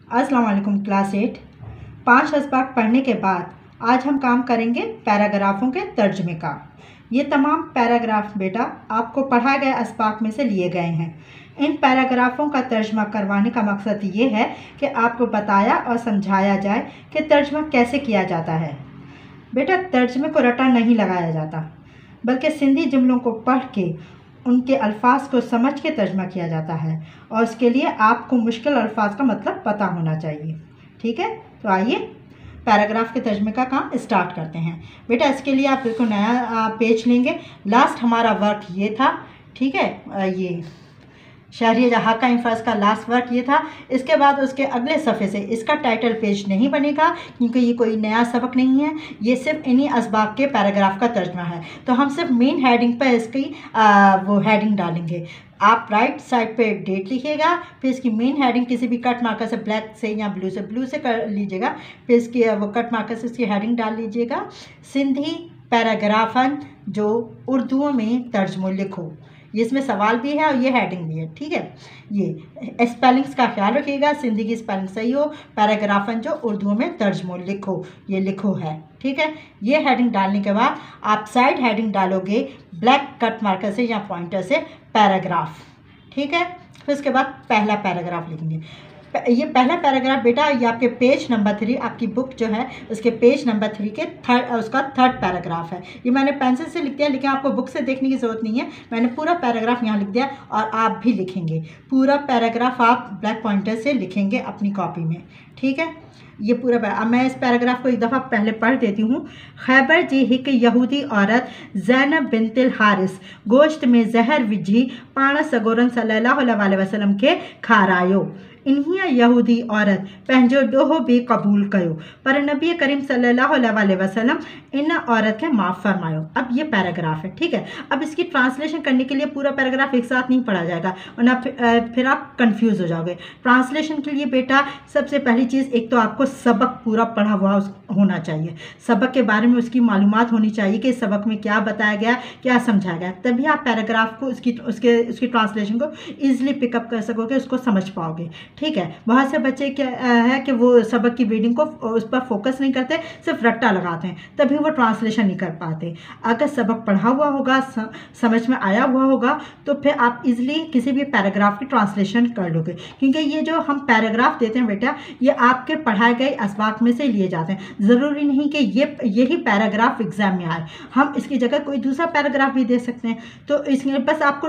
अस्सलाम वालेकुम क्लास 8। 5 असबाक पढ़ने के बाद आज हम काम करेंगे पैराग्राफों के तर्जमे का। ये तमाम पैराग्राफ बेटा आपको पढ़ाए गए असबाक में से लिए गए हैं। इन पैराग्राफों का तर्जमा करवाने का मकसद ये है कि आपको बताया और समझाया जाए कि तर्जमा कैसे किया जाता है। बेटा तर्जमे को रटा नहीं लगाया जाता, बल्कि सिंधी जुमलों को पढ़ के उनके अल्फाज को समझ के तर्जमा किया जाता है और उसके लिए आपको मुश्किल अल्फाज का मतलब पता होना चाहिए। ठीक है, तो आइए पैराग्राफ के तर्जमे का काम स्टार्ट करते हैं। बेटा इसके लिए आप बिल्कुल नया पेज लेंगे। लास्ट हमारा वर्क ये था, ठीक है, ये शहरिया जहाँ का इंफाज का लास्ट वर्क ये था। इसके बाद उसके अगले सफ़े से इसका टाइटल पेज नहीं बनेगा, क्योंकि ये कोई नया सबक नहीं है, ये सिर्फ इन्हीं असबाक के पैराग्राफ का तर्जमा है। तो हम सिर्फ मेन हेडिंग पर इसकी वो हेडिंग डालेंगे। आप राइट साइड पे डेट लिखिएगा, फिर इसकी मेन हेडिंग किसी भी कट मार्कर से ब्लैक से या ब्लू से कर लीजिएगा, फिर इसकी वो कट मार्कर से इसकी हेडिंग डाल लीजिएगा, सिंधी पैराग्राफन जो उर्दू में तर्जमो लिखो। ये इसमें सवाल भी है और ये हेडिंग भी है। ठीक है, ये स्पेलिंग्स का ख्याल रखिएगा, सिंधी की स्पेलिंग सही हो, पैराग्राफन जो उर्दू में तर्जमो लिखो, ये लिखो है। ठीक है, ये हेडिंग डालने के बाद आप साइड हेडिंग डालोगे ब्लैक कट मार्कर से या पॉइंटर से पैराग्राफ। ठीक है, फिर उसके बाद पहला पैराग्राफ लिखेंगे। ये पहला पैराग्राफ बेटा ये आपके पेज नंबर 3, आपकी बुक जो है उसके पेज नंबर 3 के उसका थर्ड पैराग्राफ है। ये मैंने पेंसिल से लिख दिया, लेकिन आपको बुक से देखने की ज़रूरत नहीं है। मैंने पूरा पैराग्राफ यहाँ लिख दिया और आप भी लिखेंगे पूरा पैराग्राफ, आप ब्लैक पॉइंटर से लिखेंगे अपनी कॉपी में। ठीक है, ये पूरा अब मैं इस पैराग्राफ को एक दफ़ा पहले पढ़ देती हूँ। खैबर जी हिक यहूदी औरत ज़ैनब बिनतिल हारिस गोश्त में जहर विझी पाण सगोरन सल्लल्लाहु अलैहि वसल्लम के खारायो। इन्हीं यहूदी औरत पंहिंजो ॾोहो भी कबूल कयो, पर नबी करीम सल्लल्लाहु अलैहि वसल्लम इन औरत के माफ़ फरमायो। अब ये पैराग्राफ है। ठीक है, अब इसकी ट्रांसलेशन करने के लिए पूरा पैराग्राफ एक साथ नहीं पढ़ा जाएगा, वरना फिर आप कंफ्यूज हो जाओगे। ट्रांसलेशन के लिए बेटा सबसे पहली चीज़, एक तो आपको सबक पूरा पढ़ा हुआ होना चाहिए, सबक के बारे में उसकी मालूमात होनी चाहिए कि सबक में क्या बताया गया, क्या समझाया गया, तभी आप पैराग्राफ को उसकी ट्रांसलेशन को ईजिली पिकअप कर सकोगे, उसको समझ पाओगे। ठीक है, बहुत से बच्चे क्या है कि वो सबक की रीडिंग को उस पर फोकस नहीं करते, सिर्फ रट्टा लगाते हैं, तभी वो ट्रांसलेशन नहीं कर पाते। अगर सबक पढ़ा हुआ होगा, समझ में आया हुआ होगा, तो फिर आप इजीली किसी भी पैराग्राफ की ट्रांसलेशन कर लोगे। क्योंकि ये जो हम पैराग्राफ देते हैं बेटा, ये आपके पढ़ाए गए असबाक में से लिए जाते हैं। ज़रूरी नहीं कि यही पैराग्राफ एग्जाम में आए, हम इसकी जगह कोई दूसरा पैराग्राफ भी दे सकते हैं। तो इसमें बस आपको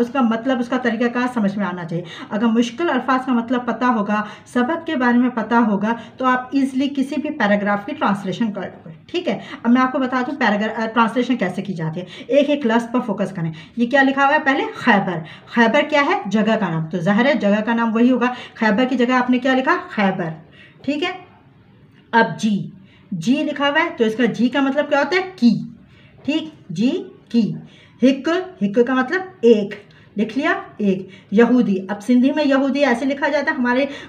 उसका मतलब, उसका तरीक़ाकार समझ में आना चाहिए। अगर मुश्किल अल्फाज का मतलब पता होगा, सबक के बारे में पता होगा, तो आप इजीली किसी भी पैराग्राफ की ट्रांसलेशन कर लोगे। ठीक है, अब मैं आपको बता दूं ट्रांसलेशन कैसे की जाती है। एक एक लफ्ज़ पर फोकस करें। ये क्या लिखा हुआ है पहले, खैबर। खैबर क्या है, जगह का नाम, तो ज़ाहिर है जगह का नाम वही होगा। खैबर की जगह आपने क्या लिखा, खैबर। ठीक है, अब जी लिखा हुआ है, तो इसका जी का मतलब क्या होता है, की। ठीक, जी की। हिक का मतलब एक, लिख लिया, एक। यहूदी, अब सिंधी में यहूदी ऐसे लिखा जाता है,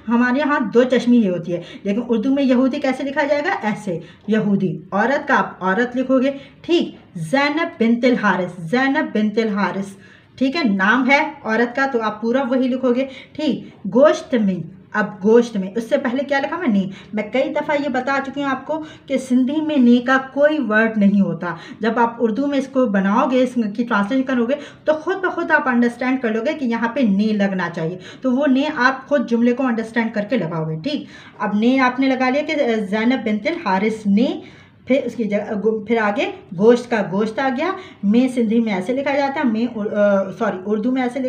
हमारे यहाँ दो चश्मी ये होती है, लेकिन उर्दू में यहूदी कैसे लिखा जाएगा, ऐसे, यहूदी। औरत का आप औरत लिखोगे। ठीक, ज़ैनब बिनतिल हारिस, ज़ैनब बिनतिल हारिस। ठीक है, नाम है औरत का, तो आप पूरा वही लिखोगे। ठीक, गोश्त में, अब गोश्त में उससे पहले क्या लिखा मैं, नी। मैं कई दफ़ा ये बता चुकी हूँ आपको कि सिंधी में नी का कोई वर्ड नहीं होता। जब आप उर्दू में इसको बनाओगे, इसकी ट्रांसलेशन करोगे, तो खुद ब खुद आप अंडरस्टैंड कर लोगे कि यहाँ पे ने लगना चाहिए, तो वो ने आप खुद जुमले को अंडरस्टैंड करके लगाओगे। ठीक, अब ने आपने लगा लिया कि ज़ैनब बिनतिल हारिस ने, फिर उसकी जगह फिर आगे गोश्त का गोश्त आ गया। में सिंधी में ऐसे लिखा जाता है, उर्दू में ऐसे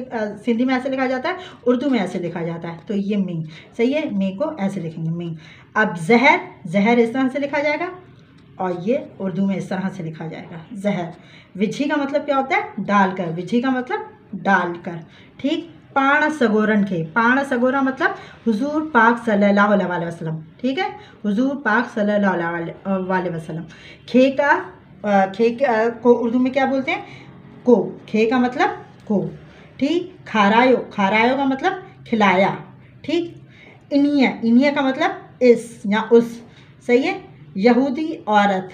सिंधी में ऐसे लिखा जाता है, उर्दू में ऐसे लिखा जाता है, तो ये में सही है, में को ऐसे लिखेंगे, में। अब जहर इस तरह से लिखा जाएगा और ये उर्दू में इस तरह से लिखा जाएगा, जहर। विझी का मतलब क्या होता है, डालकर, विझी का मतलब डालकर। ठीक, पाण सगोरन खे, पाण सगोरा मतलब हुजूर पाक सल्लल्लाहु अलैहि वसल्लम। ठीक है, हुजूर पाक सल्लल्लाहु अलैहि वसल्लम। खे को उर्दू में क्या बोलते हैं, को। खे का मतलब को। ठीक, खारायो का मतलब खिलाया। ठीक, इनिया का मतलब इस या उस, सही है। यहूदी औरत,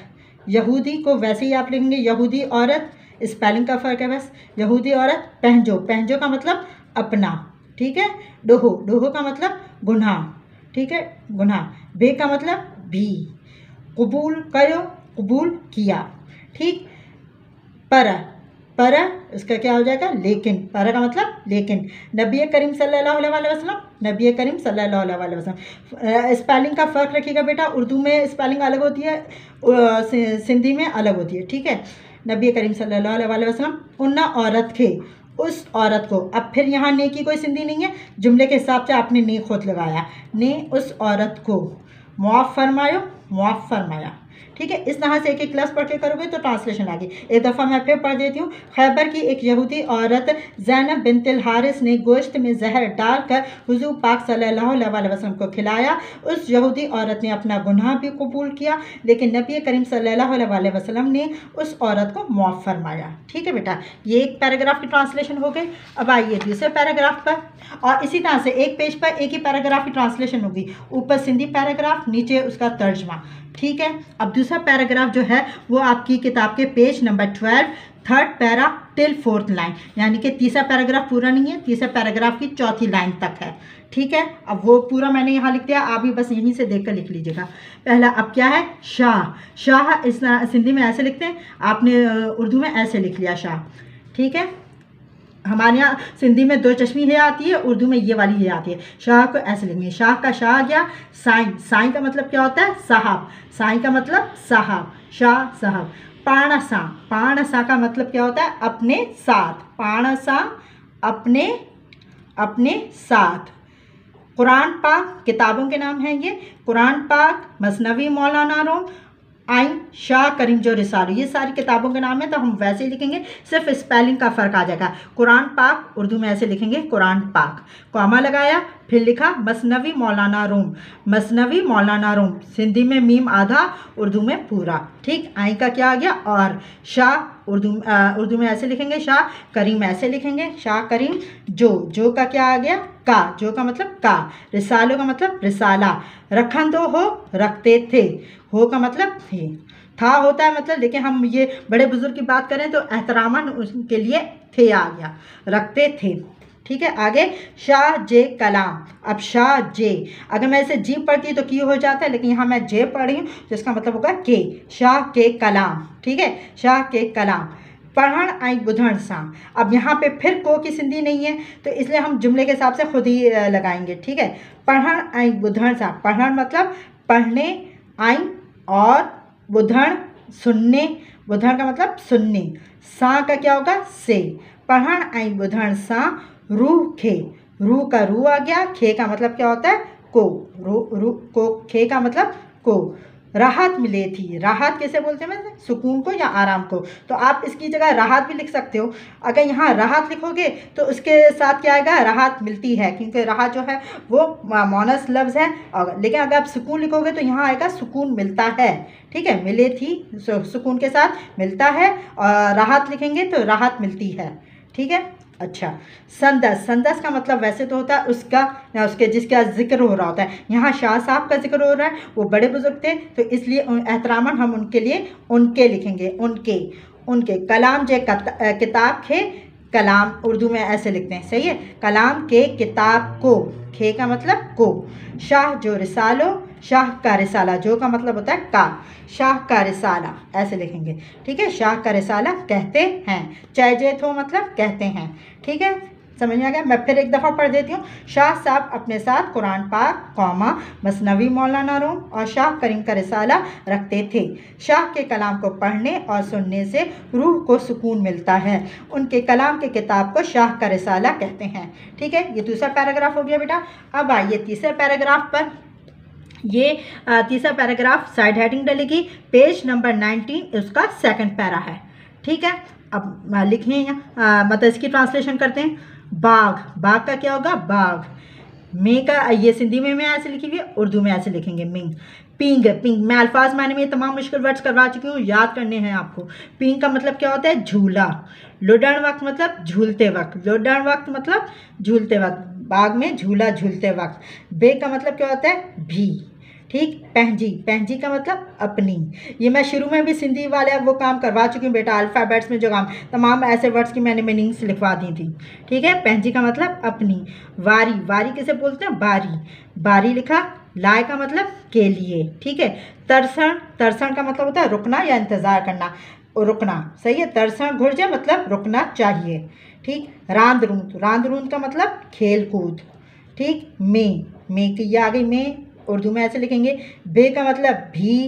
यहूदी को वैसे ही आप लिखेंगे यहूदी औरत, स्पेलिंग का फ़र्क है बस। यहूदी औरत। पहंजो का मतलब अपना। ठीक है। डोहो, डोहो का मतलब गुनाह, ठीक है, गुनाह। बे का मतलब भी। कबूल करो, कबूल किया, ठीक। पर, पर इसका क्या हो जाएगा, लेकिन। पर का मतलब लेकिन। नबी करीम सल्लल्लाहु अलैहि वसल्लम, नबी करीम सल्लल्लाहु अलैहि वसल्लम। स्पेलिंग का फ़र्क रखिएगा बेटा, उर्दू में स्पेलिंग अलग होती है, सिंधी में अलग होती है, ठीक है। नबी करीम सल्लल्लाहु अलैहि वसल्लम उन औरत थे, उस औरत को। अब फिर यहाँ ने की कोई सिंधी नहीं है, जुमले के हिसाब से आपने ने खुद लगाया। ने उस औरत को मुआफ़ फरमायो, मुआफ़ फरमाया, ठीक है। इस तरह से एक एक क्लास पढ़ के करोगे तो ट्रांसलेशन आ गई। एक दफ़ा मैं फिर पढ़ देती हूँ। खैबर की एक यहूदी औरत ज़ैनब बिन्तिल हारिस ने गोश्त में जहर डालकर हुज़ूर पाक सल्लल्लाहु अलैहि वसल्लम को खिलाया। उस यहूदी औरत ने अपना गुनाह भी कबूल किया, लेकिन नबी करीम सल्लल्लाहु अलैहि वसल्लम ने उस औरत को मुआफ़ फरमाया, ठीक है बेटा। ये एक पैराग्राफ की ट्रांसलेशन हो गई। अब आइए दूसरे पैराग्राफ पर, और इसी तरह से एक पेज पर एक ही पैराग्राफ की ट्रांसलेशन होगी। ऊपर सिंधी पैराग्राफ, नीचे उसका तर्जमा, ठीक है। अब दूसरा पैराग्राफ जो है वो आपकी किताब के page number 12, third para till fourth line, यानी कि तीसरा पैराग्राफ पूरा नहीं है, तीसरा पैराग्राफ की चौथी लाइन तक है, ठीक है। अब वो पूरा मैंने यहाँ लिख दिया, आप भी बस यहीं से देखकर लिख लीजिएगा। पहला अब क्या है, शाह। शाह इस सिंधी में ऐसे लिखते हैं, आपने उर्दू में ऐसे लिख लिया शाह, ठीक है। हमारे यहाँ सिंधी में दो चश्मी है आती है, उर्दू में ये वाली ये आती है। शाह को ऐसे लिखेंगे, शाह का शाह आ गया। साईं, साईं का मतलब क्या होता है, साहब। साईं का मतलब साहब, शाह साहब। पाणसा, पाणसा का मतलब क्या होता है, अपने साथ। पाणसा अपने, अपने साथ। कुरान पाक किताबों के नाम हैं ये। कुरान पाक, मसनवी मौलाना रूम, आइन शाह करीम जो रिसालो, ये सारी किताबों के नाम है। तो हम वैसे ही लिखेंगे, सिर्फ स्पेलिंग का फ़र्क आ जाएगा। कुरान पाक उर्दू में ऐसे लिखेंगे, कुरान पाक, कॉमा लगाया, फिर लिखा मसनवी मौलाना रूम। मसनवी मौलाना रूम सिंधी में मीम आधा, उर्दू में पूरा, ठीक। आई का क्या आ गया, और शाह उर्दू में ऐसे लिखेंगे, शाह करीम ऐसे लिखेंगे, शाह करीम। जो का क्या आ गया, का, जो का मतलब का। रिसालो का मतलब रिसाला। रखन दो हो, रखते थे। हो का मतलब थे। था होता है मतलब, लेकिन हम ये बड़े बुजुर्ग की बात करें तो एहतरामन उसके लिए थे आ गया, रखते थे, ठीक है। आगे शाह जे कलाम। अब शाह जे, अगर मैं इसे जी पढ़ती तो की हो जाता है, लेकिन यहाँ मैं जे पढ़ी हूँ तो इसका मतलब होगा के। शाह के कलाम, ठीक है, शाह के कलाम। पढ़ण आई बुधण सा। अब यहाँ पे फिर को की सिंधी नहीं है, तो इसलिए हम जुमले के हिसाब से खुद ही लगाएंगे, ठीक है। पढ़ण आई बुधण सा। पढ़ण मतलब पढ़ने, आई और बुधण सुनने, बुधण का मतलब सुनने। सा का क्या होगा, से। पढ़ण आई बुधण सा रूह खे। रूह का रू आ गया, खे का मतलब क्या होता है, को। रू को, खे का मतलब को। राहत मिले थी। राहत कैसे बोलते हैं, सुकून को या आराम को। तो आप इसकी जगह राहत भी लिख सकते हो। अगर यहाँ राहत लिखोगे तो उसके साथ क्या आएगा, राहत मिलती है, क्योंकि राहत जो है वो मोनस लफ्ज़ है। और लेकिन अगर आप सुकून लिखोगे तो यहाँ आएगा सुकून मिलता है, ठीक है। मिले थी सुकून के साथ मिलता है, और राहत लिखेंगे तो राहत मिलती है, ठीक है। अच्छा, संदस। संदस का मतलब वैसे तो होता है उसका या उसके जिसका जिक्र हो रहा होता है। यहाँ शाह साहब का जिक्र हो रहा है, वो बड़े बुजुर्ग थे, तो इसलिए एहतरामन हम उनके लिए उनके लिखेंगे, उनके। उनके कलाम जे किताब खे। कलाम उर्दू में ऐसे लिखते हैं, सही है। कलाम के किताब को, खे का मतलब को। शाह जो रिसालो। शाह का रिसाला, जो का मतलब होता है का। शाह का रिसाला ऐसे लिखेंगे, ठीक है। शाह का रिसाला कहते हैं। चाहे जे थो मतलब कहते हैं, ठीक है। समझ में आ गया। मैं फिर एक दफ़ा पढ़ देती हूँ। शाह साहब अपने साथ कुरान पाक, कौमा, मसनवी मौलाना रूम और शाह करीम का रिसाला रखते थे। शाह के कलाम को पढ़ने और सुनने से रूह को सुकून मिलता है। उनके कलाम के किताब को शाह का रिसाला कहते हैं, ठीक है। ये दूसरा पैराग्राफ हो गया बेटा। अब आइए तीसरे पैराग्राफ पर। ये तीसरा पैराग्राफ साइड हेडिंग डलेगी, पेज नंबर 19 उसका सेकंड पैरा है, ठीक है। अब लिखें यहाँ, मतलब इसकी ट्रांसलेशन करते हैं। बाघ, बाघ का क्या होगा, बाघ। मे का ये सिंधी में मैं ऐसे लिखी हुई है, उर्दू में ऐसे लिखेंगे मिंग। पिंग, पिंग मैं अल्फाज माने में तमाम मुश्किल वर्ड्स करवा चुकी हूँ, याद करने हैं आपको। पिंग का मतलब क्या होता है, झूला। लुडन वक्त मतलब झूलते वक्त। लुडन वक्त मतलब झूलते वक्त, बाग में झूला झूलते वक्त। बे का मतलब क्या होता है, भी, ठीक। पहंजी, पहंजी का मतलब अपनी। ये मैं शुरू में भी सिंधी वाले वो काम करवा चुकी हूँ बेटा, अल्फ़ाबेट्स में जो काम, तमाम ऐसे वर्ड्स की मैंने मीनिंग्स लिखवा दी थी। ठीक है, पहंजी का मतलब अपनी। वारी, वारी किसे बोलते हैं? बारी। बारी लिखा। लाए का मतलब के लिए। ठीक है। तरसण, तरसण का मतलब होता है रुकना या इंतज़ार करना, रुकना। सही है। तरसण घुर्जे मतलब रुकना चाहिए। ठीक। रांद रूंद, रांद रूंद का मतलब खेल कूद। ठीक। में की आ गई में, उर्दू में ऐसे लिखेंगे। बे का मतलब भी।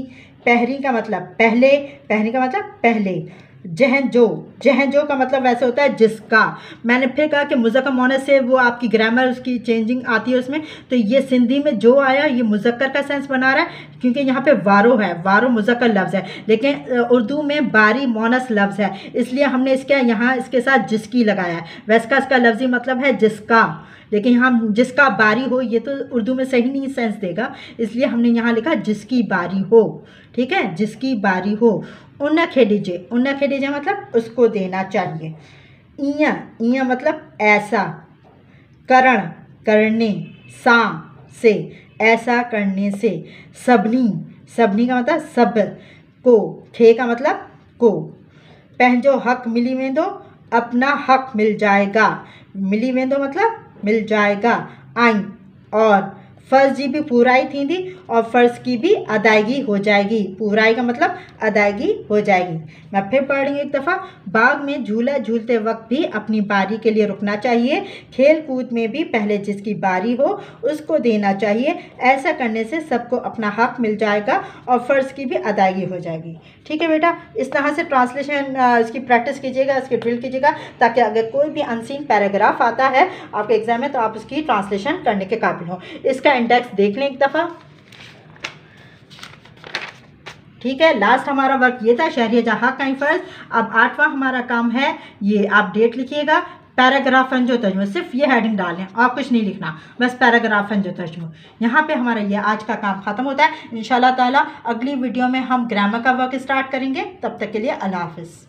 पहरी का मतलब पहले, पहरी का मतलब पहले। जहन जो का मतलब वैसे होता है जिसका। मैंने फिर कहा कि मुज़क्कर मुअन्नस से वो आपकी ग्रामर उसकी चेंजिंग आती है उसमें, तो ये सिंधी में जो आया ये मुज़क्कर का सेंस बना रहा है क्योंकि यहाँ पे वारो है, वारो मुज़क्कर लफ्ज़ है, लेकिन उर्दू में बारी मुअन्नस लफ्ज़ है, इसलिए हमने इसके यहाँ इसके साथ जिसकी लगाया है। वैसे का इसका लफ्ज़ी मतलब है जिसका, लेकिन यहाँ जिसका बारी हो ये तो उर्दू में सही नहीं सेंस देगा, इसलिए हमने यहाँ लिखा जिसकी बारी हो। ठीक है, जिसकी बारी हो। उन्ना खेडीजे, उन्ना खेडीजे मतलब उसको देना चाहिए। इया, इया मतलब ऐसा। करण, करने, सा से, ऐसा करने से। सबनी, सबनी का मतलब सब को। खे का मतलब को। पहंजो हक मिली में दो, अपना हक मिल जाएगा। मिली में दो मतलब मिल जाएगा। आई, और फ़र्ज़ जी भी पूराई थींदी और फ़र्ज़ की भी अदायगी हो जाएगी। पूराई का मतलब अदायगी हो जाएगी। मैं फिर पढ़ रही हूँ एक दफ़ा। बाग में झूला झूलते वक्त भी अपनी बारी के लिए रुकना चाहिए। खेल कूद में भी पहले जिसकी बारी हो उसको देना चाहिए। ऐसा करने से सबको अपना हक मिल जाएगा और फ़र्ज़ की भी अदायगी हो जाएगी। ठीक है बेटा, इस तरह से ट्रांसलेशन इसकी प्रैक्टिस कीजिएगा, इसकी ड्रिल कीजिएगा, ताकि अगर कोई भी अनसीन पैराग्राफ आता है आपके एग्जाम में तो आप उसकी ट्रांसलेशन करने के काबिल हो। इसका इंडेक्स देख लें एक दफ़ा। ठीक है, लास्ट हमारा वर्क ये था, शहरिया जहाँ का फ़र्ज। अब 8वां हमारा काम है, ये आप डेट लिखिएगा। पैराग्राफ जो तर्जुमा, सिर्फ ये हेडिंग डालें और कुछ नहीं लिखना, बस पैराग्राफ जो तर्जुमा। यहाँ पे हमारा ये आज का काम ख़त्म होता है। इंशाल्लाह ताला अगली वीडियो में हम ग्रामर का वर्क स्टार्ट करेंगे। तब तक के लिए अल्लाह हाफ़िज़।